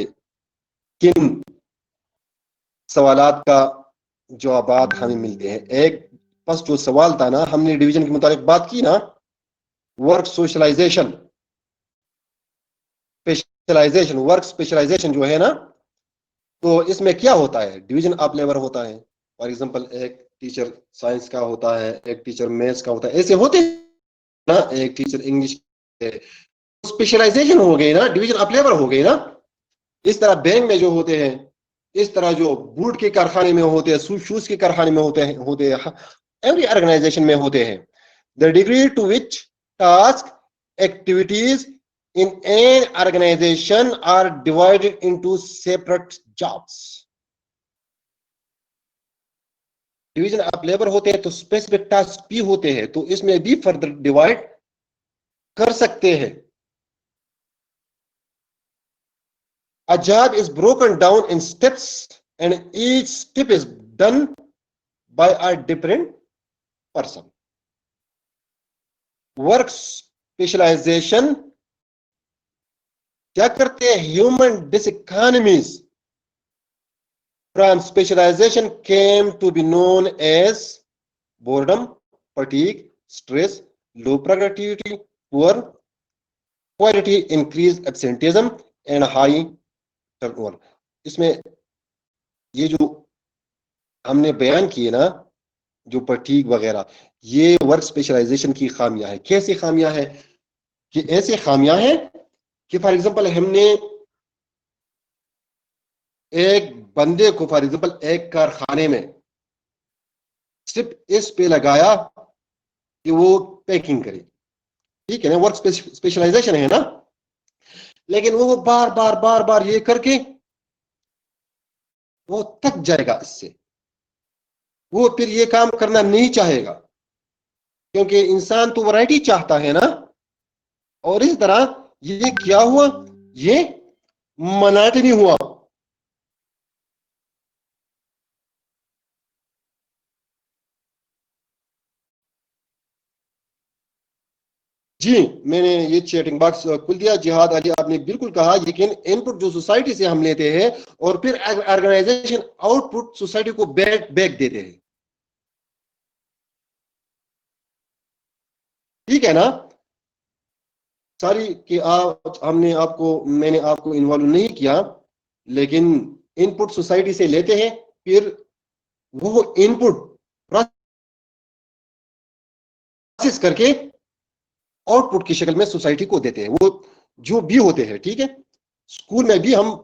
किन सवालात का जवाबात हमें मिलते हैं. एक फर्स्ट जो सवाल था ना, हमने डिवीजन के मुताबिक बात की ना, work socialisation, specialisation, work specialisation जो है ना, तो इसमें क्या होता है, डिवीजन ऑफ लेबर होता है. फॉर एग्जांपल एक टीचर साइंस का होता है, एक टीचर मैथ्स का होता है, ऐसे होते हैं ना, एक टीचर इंग्लिश. स्पेशलाइजेशन हो गई ना, डिवीजन ऑफ लेबर हो गई ना. इस तरह बैंक में जो होते हैं, इस तरह जो बूट के कारखाने में होते हैं, शूज के कारखाने में होते हैं, एवरी ऑर्गेनाइजेशन में होते हैं. The degree to which task activities in an organization are divided into separate jobs. Division of labour होते हैं तो स्पेसिफिक टास्क भी होते हैं, तो इसमें भी फर्दर डिवाइड कर सकते हैं. A job is broken down in steps and each step is done by a different person. Work specialization क्या करते हैं, human diseconomies from specialisation came to be known as boredom, fatigue, stress, low productivity, poor quality, increase absenteeism and high turnover. इसमें ये जो हमने बयान किए ना, जो फटीग वगैरह, ये वर्क स्पेशलाइजेशन की खामियां है. कैसी खामियां है कि ऐसी खामियां हैं कि फॉर एग्जांपल हमने एक बंदे को फॉर एग्जांपल एक कारखाने में सिर्फ इस पे लगाया कि वो पैकिंग करे, ठीक है ना, वर्क स्पेशलाइजेशन है ना, लेकिन वो बार बार बार बार ये करके वो थक जाएगा इससे, वो फिर ये काम करना नहीं चाहेगा, क्योंकि इंसान तो वैरायटी चाहता है ना. और इस तरह ये क्या हुआ, ये मोनोटनी हुआ. जी, मैंने ये चैटिंग बॉक्स खुल दिया. जिहाद अली, आपने बिल्कुल कहा, लेकिन इनपुट जो सोसाइटी से हम लेते हैं और फिर ऑर्गेनाइजेशन आउटपुट सोसाइटी को बैक देते हैं, ठीक है ना. सारी कि मैंने आपको इन्वॉल्व नहीं किया, लेकिन इनपुट सोसाइटी से लेते हैं, फिर वो इनपुट प्रोसेस करके आउटपुट की शक्ल में सोसाइटी को देते हैं, वो जो भी होते हैं, ठीक है. स्कूल में भी हम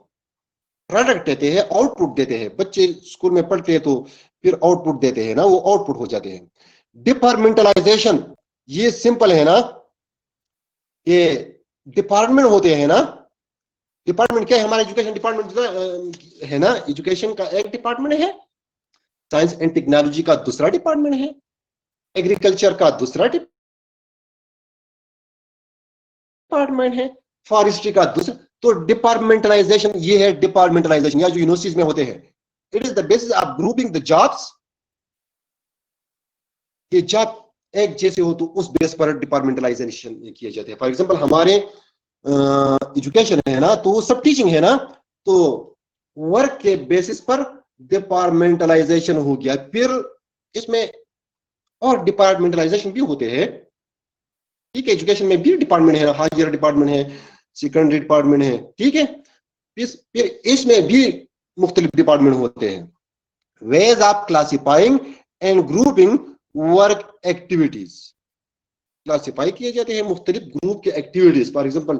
प्रोडक्ट देते हैं, आउटपुट देते हैं. बच्चे स्कूल में पढ़ते हैं तो फिर आउटपुट देते हैं ना, वो आउटपुट हो जाते हैं. डिपार्टमेंटलाइजेशन, ये सिंपल है ना, ये डिपार्टमेंट होते हैं ना. डिपार्टमेंट क्या है, हमारा एजुकेशन डिपार्टमेंट है ना, एजुकेशन का एक डिपार्टमेंट है, साइंस एंड टेक्नोलॉजी का दूसरा डिपार्टमेंट है, एग्रीकल्चर का दूसरा डिपार्टमेंट है, फॉरेस्ट्री का दूसरा. तो डिपार्टमेंटलाइजेशन ये है, डिपार्टमेंटलाइजेशन या जो यूनिवर्सिटीज में होते हैं, it is the basis of grouping the jobs. ये जॉब एक जैसे हो तो उस बेस पर डिपार्टमेंटलाइजेशन किए जाते हैं. फॉर एग्जांपल हमारे एजुकेशन है ना, तो सब टीचिंग है ना, तो वर्क के बेसिस पर डिपार्टमेंटलाइजेशन हो गया. फिर इसमें और डिपार्टमेंटलाइजेशन भी होते हैं, ठीक है. एजुकेशन में भी डिपार्टमेंट है, हायर डिपार्टमेंट है, सेकेंडरी डिपार्टमेंट है, ठीक है. फिर इसमें भी मुख्तलिफ डिपार्टमेंट होते हैं. Ways of classifying and grouping work activities, classify किए जाते हैं मुख्तलिफ ग्रुप के एक्टिविटीज. फॉर एग्जांपल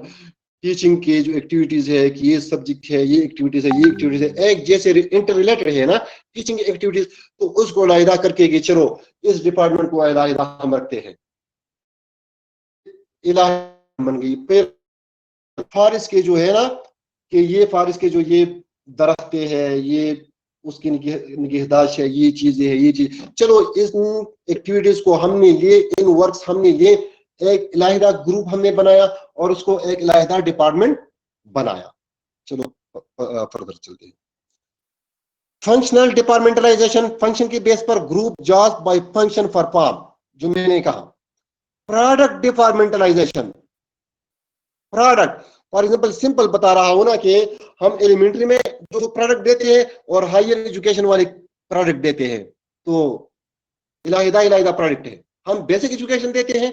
टीचिंग के जो एक्टिविटीज है कि ये सब्जेक्ट है, ये एक्टिविटीज है, ये एक्टिविटीज है, एक जैसे इंटर रिलेटेड है ना टीचिंग एक्टिविटीज, तो उसको अलग करके कि चलो इस डिपार्टमेंट को अलग हम रखते हैं, इलाही बन गई. फिर फारिस के जो है ना, कि ये फारिस के जो ये दरख्ते हैं, ये उसकी निगहदाश्त है, ये चीजें है, ये चीज, चलो इस एक्टिविटीज को हमने लिए, इन वर्क्स हमने लिए, एक इलाहिदा ग्रुप हमने बनाया और उसको एक इलाहिदा डिपार्टमेंट बनाया। चलो फर्दर चलते हैं। फंक्शनल डिपार्टमेंटलाइजेशन, फंक्शन के बेस पर group job by function for form, जो मैंने कहा। Product departmentalisation, product for example simple बता रहा हूं ना कि हम एलिमेंट्री में जो प्रोडक्ट देते हैं और हायर एजुकेशन वाले प्रोडक्ट देते हैं, तो इलाहिदा इलाहिदा प्रोडक्ट है। हम बेसिक एजुकेशन देते हैं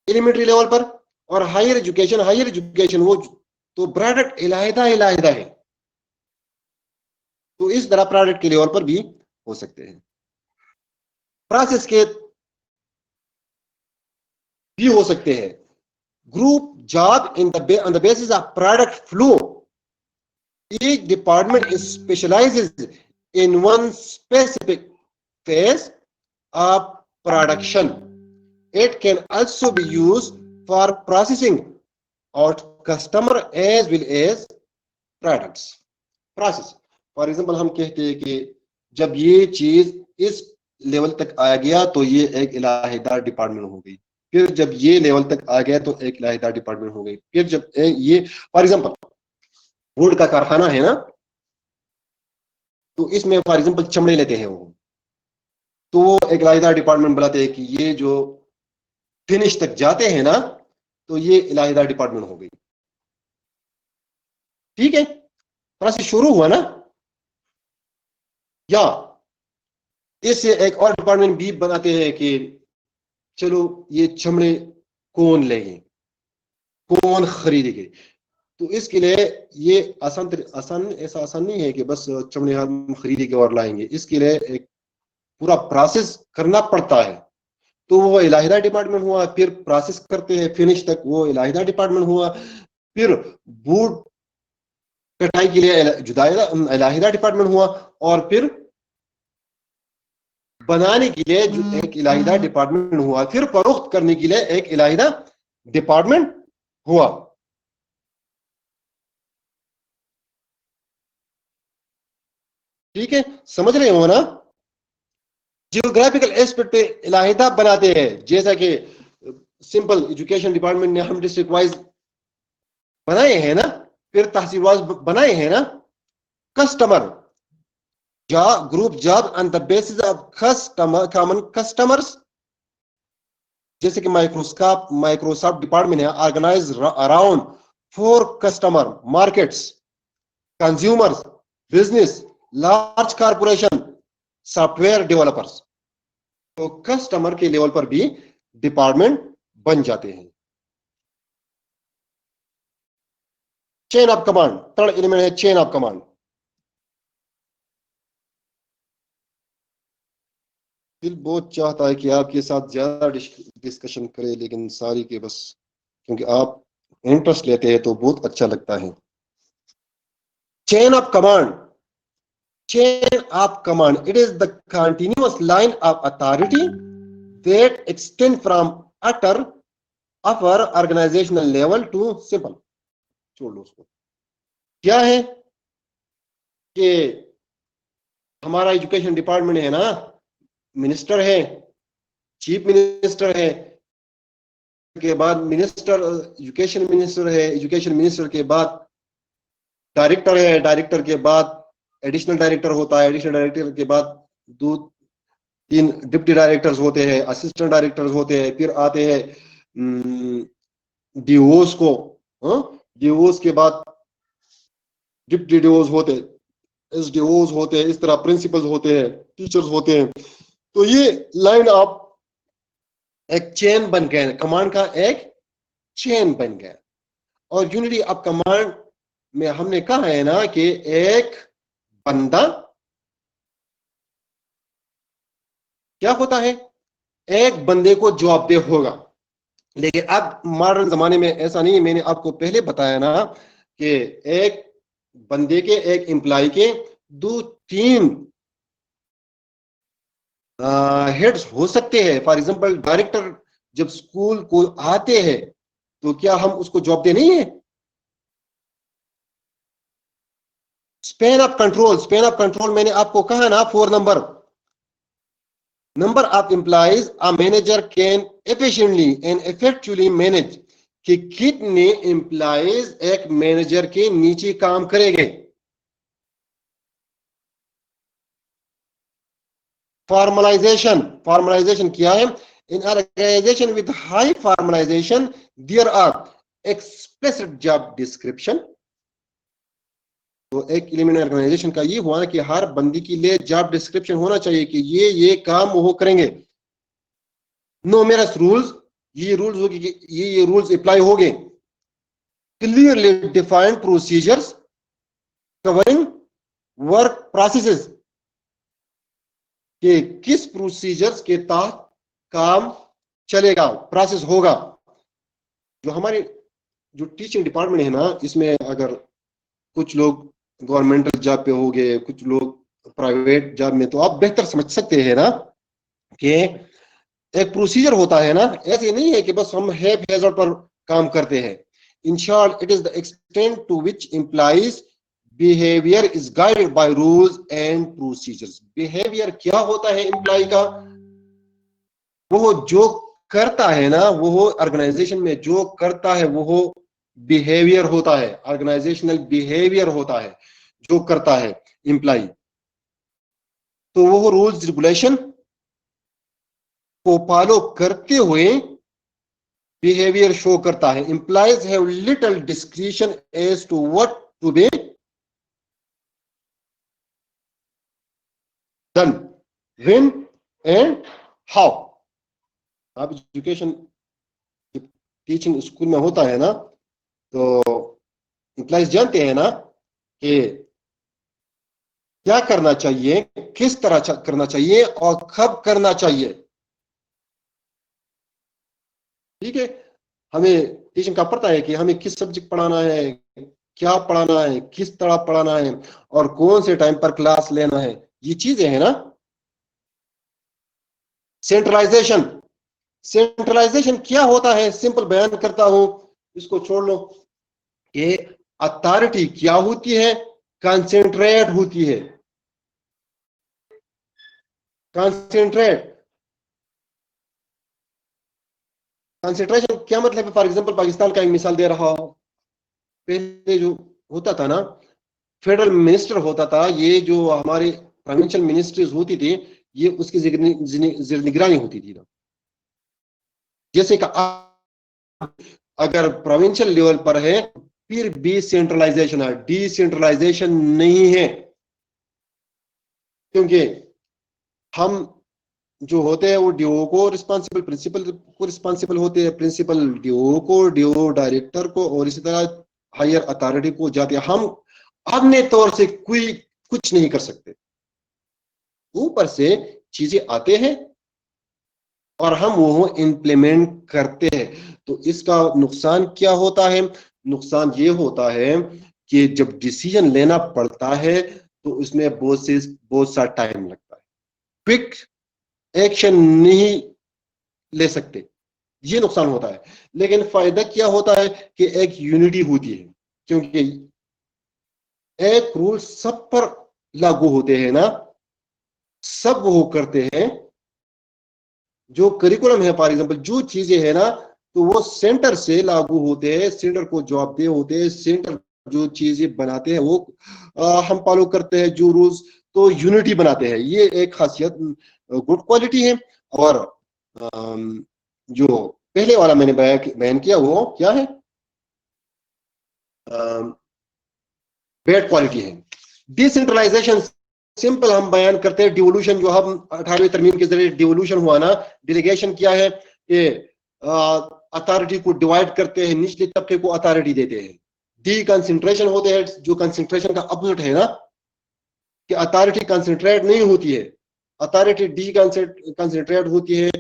एलिमेंट्री लेवल पर, और हायर एजुकेशन वो तो प्रोडक्ट इलाहिदा इलाहिदा है। तो इस तरह प्रोडक्ट के लेवल पर भी हो सकते हैं। प्रोसेस के भी हो सकते हैं। Group job in the on the basis of product flow, each department specializes in one specific phase of production. It can also be used for processing out customer as well as products. Process, for example हम कहते हैं कि जब ये चीज इस level तक आ गया तो ये एक इलाहिदा डिपार्टमेंट हो गई, फिर जब ये लेवल तक आ गया तो एक इलाहिदा डिपार्टमेंट हो गई, फिर जब ये फॉर एग्जांपल वुड का कारखाना है ना, तो इसमें फॉर एग्जांपल चमड़े लेते हैं वो, तो वो एक इलाहिदा डिपार्टमेंट बनाते हैं कि ये जो फिनिश तक जाते हैं ना, तो ये इलाहिदा डिपार्टमेंट हो गई। ठीक है, प्रोसेस शुरू हुआ ना। या इससे एक और डिपार्टमेंट भी बनाते हैं कि चलो ये चमड़े कौन लेंगे, कौन खरीदेंगे, तो इसके लिए ये आसान ऐसा आसान नहीं है कि बस चमड़े हम खरीदेंगे और लाएंगे। इसके लिए एक पूरा प्रोसेस करना पड़ता है। तो वो इलाहिदा डिपार्टमेंट हुआ, फिर प्रोसेस करते हैं फिनिश तक, वो इलाहिदा डिपार्टमेंट हुआ। फिर बूट कटाई के लिए इलाहिदा डिपार्टमेंट हुआ, और फिर बनाने के लिए जो एक इलाहिदा डिपार्टमेंट हुआ, फिर फरोख्त करने के लिए एक इलाहिदा डिपार्टमेंट हुआ। ठीक है, समझ रहे हो ना। जियोग्राफिकल एस्पेक्ट पे इलाहिदा बनाते हैं, जैसा कि सिंपल एजुकेशन डिपार्टमेंट ने हम डिस्ट्रिक्ट वाइज बनाए हैं ना, फिर तहसील वाइज बनाए हैं ना। Customer group job on the basis of common customers, जैसे कि माइक्रोसॉफ्ट डिपार्टमेंट है, organise around 4 customer markets, consumers, business, large corporation, software developers. तो कस्टमर के लेवल पर भी डिपार्टमेंट बन जाते हैं। Chain of command, third element है चेन ऑफ कमांड। दिल बहुत चाहता है कि आपके साथ ज्यादा डिस्कशन करें, लेकिन सारी के बस क्योंकि आप इंटरेस्ट लेते हैं तो बहुत अच्छा लगता है। Chain of command, chain of command, it is the continuous line of authority that extend from upper organizational level to simple, छोड़ लो उसको। क्या है कि हमारा एजुकेशन डिपार्टमेंट है ना, मिनिस्टर है, चीफ मिनिस्टर है, के बाद मिनिस्टर एजुकेशन मिनिस्टर है, एजुकेशन मिनिस्टर के बाद डायरेक्टर है, डायरेक्टर के बाद एडिशनल डायरेक्टर होता है, एडिशनल डायरेक्टर के बाद 2-3 डिप्टी डायरेक्टर्स होते हैं, असिस्टेंट डायरेक्टर्स होते हैं, फिर आते हैं डीओस को, डीओस के बाद डिप्टी डीओस होते हैं, एसडीओस होते हैं, इस तरह प्रिंसिपल्स होते हैं, टीचर्स होते हैं। तो ये लाइन ऑफ एक चेन बन गया, कमांड का एक चेन बन गया। और यूनिटी ऑफ कमांड में हमने कहा है ना कि एक बंदा क्या होता है, एक बंदे को जवाबदेह होगा। लेकिन अब मॉडर्न जमाने में ऐसा नहीं है, मैंने आपको पहले बताया ना कि एक बंदे के, एक एम्प्लॉय के 2-3 हेड्स हो सकते हैं। फॉर एग्जांपल डायरेक्टर जब स्कूल को आते हैं तो क्या हम उसको जवाबदेह नहीं है? स्पेन ऑफ कंट्रोल मैंने आपको कहा ना 4 number of employees a manager can efficiently and effectively manage, कि कितने एम्प्लॉइज एक मैनेजर के नीचे काम करेंगे। फॉर्मलाइजेशन क्या है? In organisation with high formalisation there are explicit job description. तो एक एलिमेंट ऑर्गेनाइजेशन का ये हुआ ना कि हर बंदी के लिए जॉब डिस्क्रिप्शन होना चाहिए कि ये काम वो करेंगे। नुमेरस रूल्स, ये रूल्स होगी कि ये रूल्स अप्लाई होंगे। Clearly defined procedures covering work processes, कि किस प्रोसीजर्स के तहत काम चलेगा, प्रोसेस होगा। जो हमारे जो टीचिंग डिपार्टमेंट है ना, इसमें अगर कुछ लोग गवर्नमेंटल जॉब पे हो गए, कुछ लोग प्राइवेट जॉब में, तो आप बेहतर समझ सकते हैं ना कि एक प्रोसीजर होता है ना। ऐसे नहीं है कि बस हम हैज़ार्ड पर काम करते हैं। In short, it is the extent to which employees behaviour is guided by rules and procedures. Behaviour क्या होता है एम्प्लॉय का? वो जो करता है ना, वो ऑर्गेनाइजेशन में जो करता है वो बिहेवियर होता है, ऑर्गेनाइजेशनल बिहेवियर होता है जो करता है एम्प्लॉय। तो वो रूल्स रेगुलेशन को फॉलो करते हुए बिहेवियर शो करता है। Employees have little discretion as to what to be done, when and how. आप एजुकेशन टीचिंग स्कूल में होता है ना, तो एम्प्लॉयज जानते हैं ना कि क्या करना चाहिए, किस तरह करना चाहिए और कब करना चाहिए। ठीक है, हमें टीचिंग का पता है कि हमें किस सब्जेक्ट पढ़ाना है, क्या पढ़ाना है, किस तरह पढ़ाना है और कौन से टाइम पर क्लास लेना है, ये चीजें हैं ना। सेंट्रलाइजेशन क्या होता है? सिंपल बयान करता हूं, इसको छोड़ लो। ये अथॉरिटी क्या होती है? कंसेंट्रेट होती है। कंसेंट्रेशन क्या मतलब है? फॉर एग्जांपल पाकिस्तान का एक मिसाल दे रहा हूं। पहले जो होता था ना, फेडरल मिनिस्टर होता था, ये जो हमारे प्रोविंशियल मिनिस्ट्रीज होती थी, ये उसकी निगरानी होती थी ना। जैसे कि अगर प्रोविंशियल लेवल पर है फिर भी सेंट्रलाइजेशन है, डिसेंट्रलाइजेशन नहीं है। क्योंकि हम जो होते हैं वो डीओ को रिस्पॉन्सिबल, प्रिंसिपल को रिस्पॉन्सिबल होते हैं, प्रिंसिपल डीओ को, डीओ डायरेक्टर को, और इसी तरह हायर अथॉरिटी को जाते हैं। हम अपने तौर से कोई कुछ नहीं कर सकते, ऊपर से चीजें आते हैं और हम वो इंप्लीमेंट करते हैं। तो इसका नुकसान क्या होता है? नुकसान ये होता है कि जब डिसीजन लेना पड़ता है तो उसमें बहुत सा टाइम लगता है, क्विक एक्शन नहीं ले सकते, ये नुकसान होता है। लेकिन फायदा क्या होता है कि एक यूनिटी होती है, क्योंकि एक रूल सब पर लागू होते हैं ना, सब वो करते हैं। जो करिकुलम है फॉर एग्जांपल, जो चीजें है ना, तो वो सेंटर से लागू होते हैं, सेंटर को जवाबदेह होते हैं, सेंटर जो चीजें बनाते हैं वो हम फॉलो करते हैं जो रूल्स, तो यूनिटी बनाते हैं। ये एक खासियत, गुड क्वालिटी है। और जो पहले वाला मैंने बयान किया वो क्या है? बैड क्वालिटी है। डिसेंट्रलाइजेशन सिंपल हम बयान करते हैं। डिवोल्यूशन जो हम 18वीं तरमीम के जरिए डिवोल्यूशन हुआ ना, डिलीगेशन क्या है कि अथॉरिटी को डिवाइड करते हैं, निचले तबके को अथॉरिटी देते हैं। डी कंसंट्रेशन होते हैं, जो कंसंट्रेशन का अपोजिट है ना, कि अथॉरिटी कंसंट्रेट नहीं होती है, अथॉरिटी डी कंसंट्रेट होती है,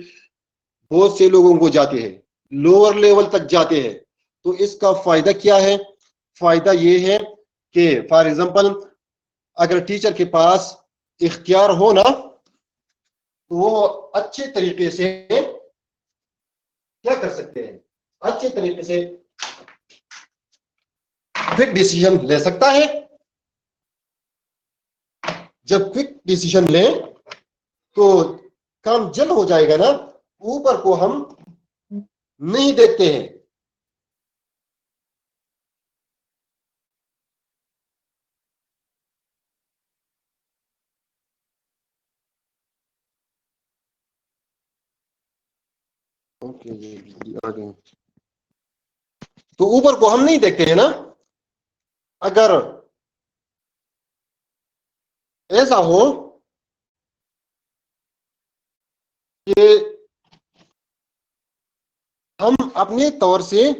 बहुत से लोगों को जाते हैं, लोअर लेवल तक जाते हैं। तो इसका फायदा क्या है? फायदा ये है कि फॉर एग्जांपल अगर टीचर के पास इख्तियार हो ना, तो वो अच्छे तरीके से क्या कर सकते हैं? अच्छे तरीके से क्विक डिसीजन ले सकता है जब क्विक डिसीजन लें तो काम जल्द हो जाएगा ना, ऊपर को हम नहीं देखते हैं। ओके जी, आ गए। तो ऊपर को हम नहीं देखते हैं ना। अगर ऐसा हो कि हम अपने तौर से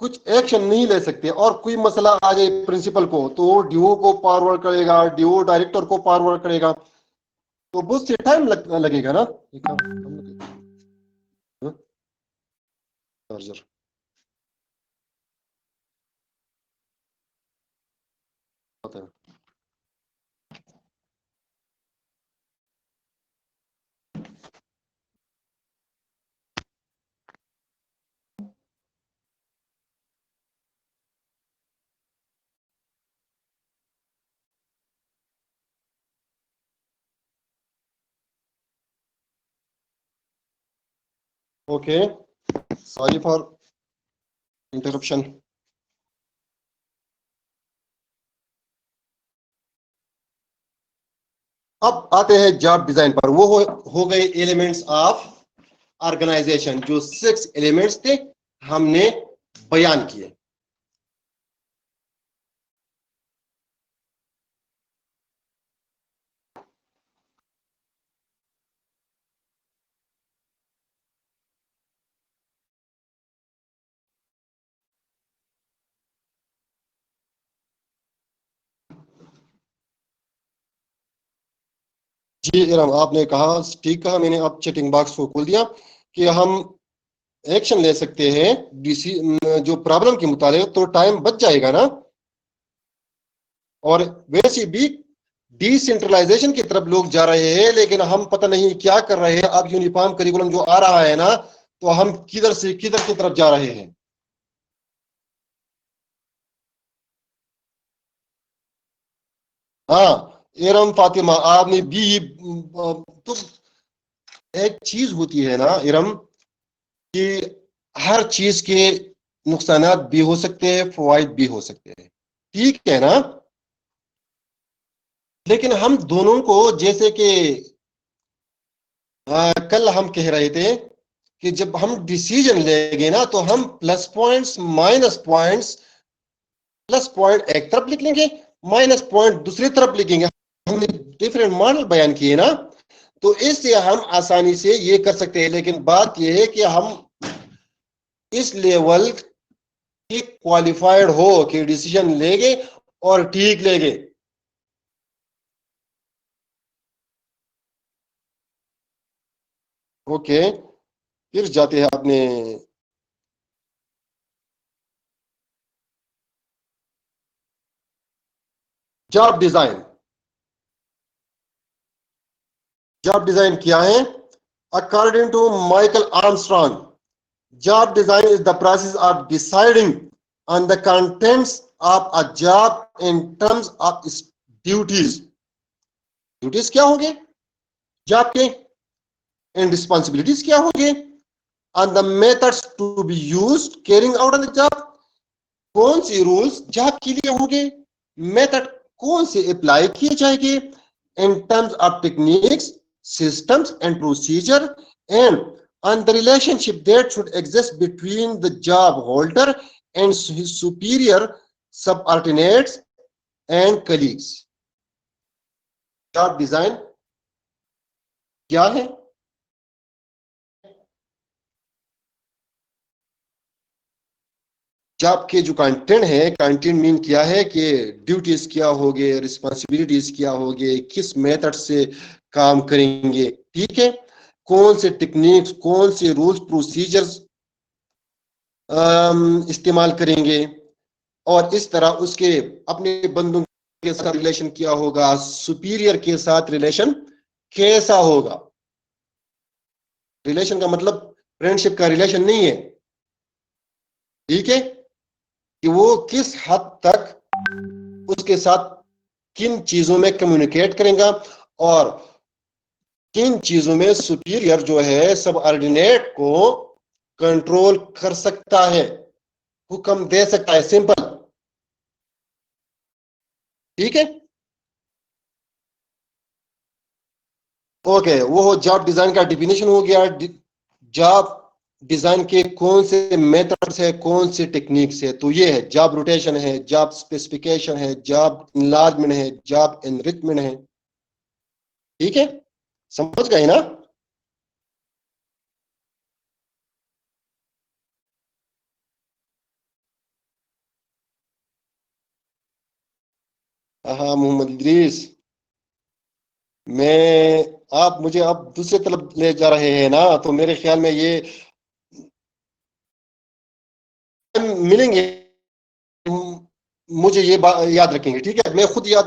कुछ एक्शन नहीं ले सकते और कोई मसला आ जाए प्रिंसिपल को, तो डीओ को फॉरवर्ड करेगा, डीओ डायरेक्टर को फॉरवर्ड करेगा, तो बहुत से टाइम लगेगा ना। चार्जर पता है। Okay, sorry for interruption. अब आते हैं जॉब डिजाइन पर। वो हो गए एलिमेंट्स ऑफ ऑर्गेनाइजेशन, जो 6 एलिमेंट्स थे हमने बयान किए। जी इरम, आपने कहा, ठीक कहा मैंने। अब चैटिंग बॉक्स को खोल दिया कि हम एक्शन ले सकते हैं डीसी जो प्रॉब्लम के मुताबिक, तो टाइम बच जाएगा ना। और वैसे भी डिसेंट्रलाइजेशन की तरफ लोग जा रहे हैं, लेकिन हम पता नहीं क्या कर रहे हैं। अब यूनिफॉर्म करिकुलम जो आ रहा है ना, तो हम किधर से किधर की तरफ जा रहे हैं। हाँ इरम फातिमा, आपने भी तो एक चीज होती है ना इरम, कि हर चीज के नुकसानात भी हो सकते हैं, फवाइद भी हो सकते हैं, ठीक है ना। लेकिन हम दोनों को, जैसे कि कल हम कह रहे थे कि जब हम डिसीजन लेंगे ना, तो हम plus points minus points, plus point एक तरफ लिख लेंगे, माइनस पॉइंट दूसरी तरफ लिखेंगे। हमने डिफरेंट मॉडल बयान किए ना, तो इससे हम आसानी से ये कर सकते हैं। लेकिन बात यह है कि हम इस लेवल की क्वालिफाइड हो कि डिसीजन लेंगे और ठीक लेंगे। ओके, फिर जाते हैं अपने जॉब डिजाइन। जॉब डिजाइन क्या है? According to Michael Armstrong, job design is the process of deciding on the contents of a job in terms of its duties. duties क्या होंगे जॉब के, and responsibilities क्या होंगे, on the methods to be used carrying out on the job. कौन से rules job के लिए होंगे, मेथड कौन से अप्लाई किए जाएंगे, in terms of techniques, systems and procedure, and on the relationship that should exist between the job holder and his superior, subordinates and colleagues. job design क्या है? जॉब के जो कंटेंट है, कंटेंट मीन क्या है कि ड्यूटीज क्या होंगे, रिस्पॉन्सिबिलिटीज क्या होंगे, किस मेथड से काम करेंगे, ठीक है, कौन से टेक्निक्स, कौन से रूल्स प्रोसीजर्स इस्तेमाल करेंगे, और इस तरह उसके अपने बंदों के साथ रिलेशन क्या होगा, सुपीरियर के साथ रिलेशन कैसा होगा। रिलेशन का मतलब फ्रेंडशिप का रिलेशन नहीं है, ठीक है, कि वो किस हद तक उसके साथ किन चीजों में कम्युनिकेट करेगा और किन चीजों में सुपीरियर जो है सबऑर्डिनेट को कंट्रोल कर सकता है, हुक्म दे सकता है। सिंपल, ठीक है। ओके, वो जॉब डिजाइन का डिफिनेशन हो गया। जॉब डिजाइन के कौन से मेथड्स है, कौन से टेक्निक्स है, तो ये है जॉब रोटेशन है, जॉब स्पेसिफिकेशन है, जॉब इनलार्जमेंट है, जॉब एनरिचमेंट है। ठीक है, समझ गए ना? हाँ मोहम्मद इद्रीस, मैं आप मुझे अब दूसरे तरफ ले जा रहे हैं ना, तो मेरे ख्याल में ये मिलेंगे, मुझे ये याद रखेंगे। ठीक है, मैं खुद याद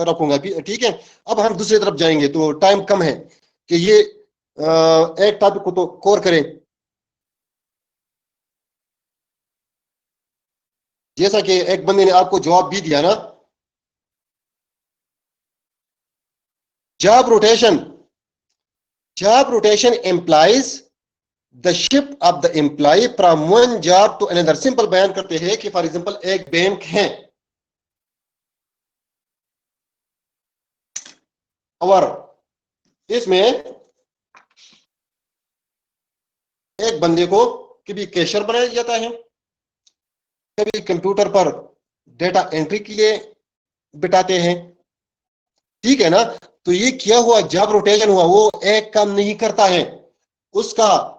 रखूंगा भी। ठीक है, अब हम दूसरी तरफ जाएंगे तो टाइम कम है कि ये एक टॉपिक को तो कवर करें। जैसा कि एक बंदे ने आपको जवाब भी दिया ना, job rotation implies the shift of the employee from one job to another. Simple बयान करते हैं कि फॉर एग्जांपल एक बैंक है और इसमें एक बंदे को कभी कैशियर बनाया जाता है, कभी कंप्यूटर पर डेटा एंट्री के लिए बिठाते हैं। ठीक है ना? तो ये क्या हुआ, जॉब रोटेशन हुआ, वो एक काम नहीं करता है। उसका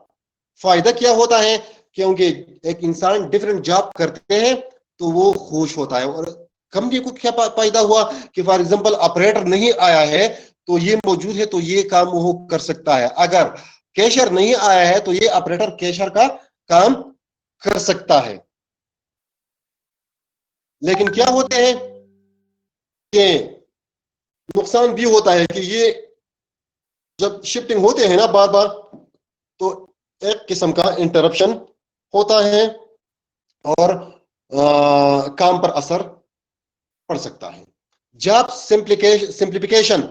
फायदा क्या होता है, क्योंकि एक इंसान डिफरेंट जॉब करते हैं तो वो खुश होता है। और कंपनी को क्या फायदा हुआ कि फॉर एग्जांपल ऑपरेटर नहीं आया है तो ये मौजूद है तो ये काम वो कर सकता है। अगर कैशियर नहीं आया है तो ये ऑपरेटर कैशियर का काम कर सकता है। लेकिन क्या होते हैं कि नुकसान भी होता है कि ये जब शिफ्टिंग होते हैं ना बार बार, तो एक किस्म का इंटरप्शन होता है और काम पर असर पड़ सकता है। Job simplification,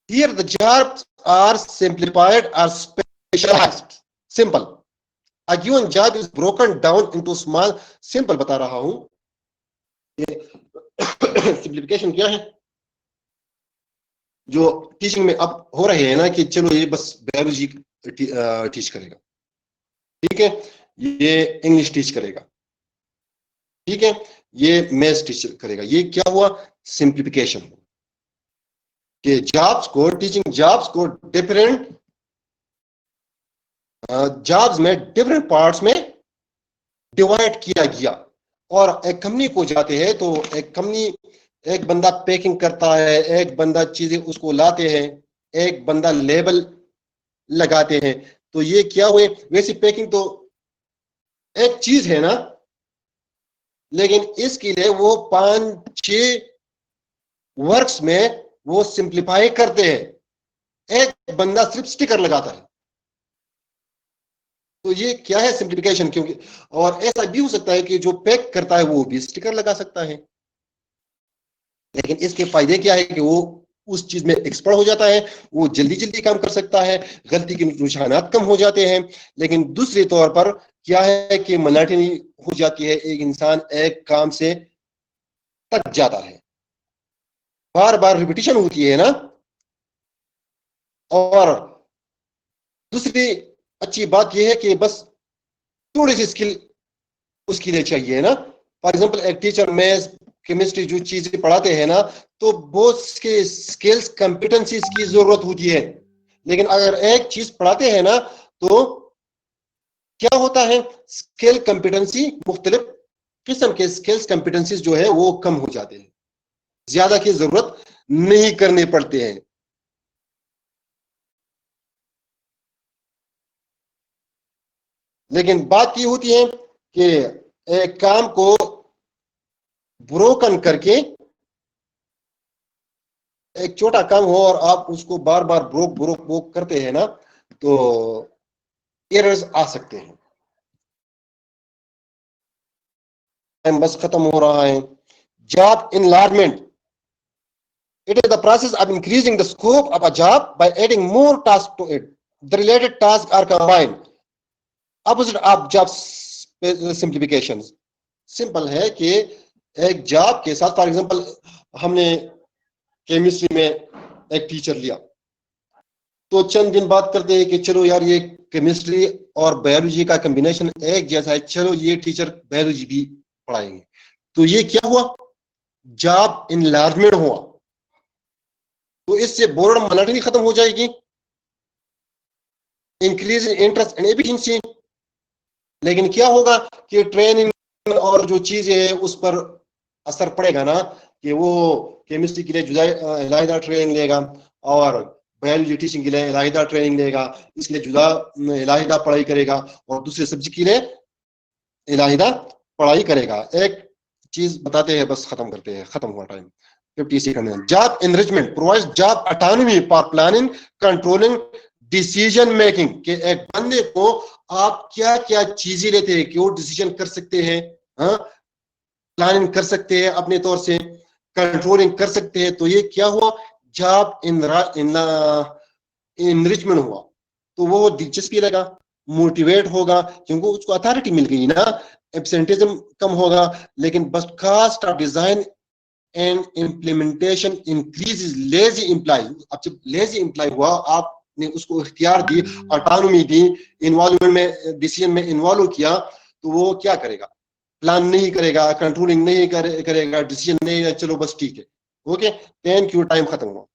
here the jobs are simplified और specialised. Simple, a given job is broken down into small, simple बता रहा हूं। ये सिंप्लीफिकेशन क्या है, जो टीचिंग में अब हो रहे हैं ना कि चलो ये बस बायोलॉजी टीच करेगा, ठीक है, ये इंग्लिश टीच करेगा, ठीक है, ये मैथ्स टीच करेगा। ये क्या हुआ, सिंप्लीफिकेशन हुआ कि जॉब्स को, टीचिंग जॉब्स को डिफरेंट जॉब्स में डिफरेंट पार्ट्स में डिवाइड किया गया। और एक कंपनी को जाते हैं तो एक कंपनी, एक बंदा पैकिंग करता है, एक बंदा चीजें उसको लाते हैं, एक बंदा लेबल लगाते हैं। तो ये क्या हुए, वैसी पैकिंग तो एक चीज है ना, लेकिन इसके लिए वो 5-6 वर्क्स में वो सिंप्लीफाई करते हैं। एक बंदा सिर्फ स्टिकर लगाता है। तो ये क्या है, सिंप्लीफिकेशन। क्योंकि और ऐसा भी हो सकता है कि जो पैक करता है वो भी स्टिकर लगा सकता है, लेकिन इसके फायदे क्या है कि वो उस चीज में एक्सपर्ट हो जाता है, वो जल्दी जल्दी काम कर सकता है, गलती के रुझानात कम हो जाते हैं। लेकिन दूसरे तौर पर क्या है कि मोनोटनी हो जाती है, एक इंसान एक काम से थक जाता है, बार बार रिपीटिशन होती है ना। और दूसरी अच्छी बात यह है कि बस थोड़ी सी स्किल उसके लिए चाहिए ना। फॉर एग्जांपल एक टीचर मैथ्स केमिस्ट्री जो चीजें पढ़ाते हैं ना, तो बहुत के स्किल्स कंपिटेंसीज की जरूरत होती है। लेकिन अगर एक चीज पढ़ाते हैं ना तो क्या होता है, स्किल कंपिटेंसी, मुख्तलिफ किस्म के स्किल्स कंपिटेंसीज जो है वो कम हो जाते हैं, ज्यादा की जरूरत नहीं करने पड़ते हैं। लेकिन बात ये होती है कि एक काम को ब्रोकन करके, एक छोटा काम हो और आप उसको बार बार ब्रोक ब्रोक ब्रोक करते हैं ना, तो एरर्स आ सकते हैं। टाइम बस खत्म हो रहा है। Job enlargement, It is the process of increasing the scope of a job by adding more tasks to it. The related tasks are combined. Opposite of job simplifications. Simple है कि एक जॉब के साथ, फॉर एग्जांपल हमने chemistry में एक teacher लिया, तो चंद दिन बात करते हैं कि चलो यार ये केमिस्ट्री और बायोलॉजी का कॉम्बिनेशन एक जैसा है, चलो ये टीचर बायोलॉजी भी पढ़ाएंगे। तो ये क्या हुआ, जॉब इनलार्जमेंट हुआ। तो इससे बोर्ड मोनोटनी खत्म हो जाएगी, increase in interest and efficiency. लेकिन क्या होगा कि ट्रेनिंग और जो चीजें है उस पर असर पड़ेगा ना, कि वो केमिस्ट्री के लिए जुदा अलग ट्रेनिंग लेगा और बायोलॉजी टीचिंग के लिए अलग ट्रेनिंग लेगा, इसलिए जुदा अलग पढ़ाई करेगा और दूसरे सब्जेक्ट के लिए अलग पढ़ाई करेगा। एक चीज बताते हैं, बस खत्म करते हैं, खत्म हुआ time, 50 second. Job enrichment provides job autonomy for planning, controlling, decision making. के एक बंदे को आप क्या क्या चीजें लेते हैं कि वो डिसीजन कर सकते हैं, प्लानिंग कर सकते हैं अपने तौर से, कंट्रोलिंग कर सकते हैं। तो ये क्या हुआ, जॉब इनरिचमेंट हुआ। तो वो दिलचस्पी लगा, मोटिवेट होगा, क्योंकि उसको अथॉरिटी मिल गई ना, एब्सेंटिज्म कम होगा। लेकिन बस cost of design and implementation increase lazy employee. अब जब लेजी एम्प्लॉय हुआ, आपने उसको इख्तियार दी, ऑटोनॉमी दी, इन्वॉल्वमेंट में, डिसीजन में इन्वॉल्व किया, तो वो क्या करेगा, प्लान नहीं करेगा, कंट्रोलिंग नहीं करेगा, डिसीजन नहीं, चलो बस ठीक है, ओके, थैंक यू, टाइम खत्म हुआ।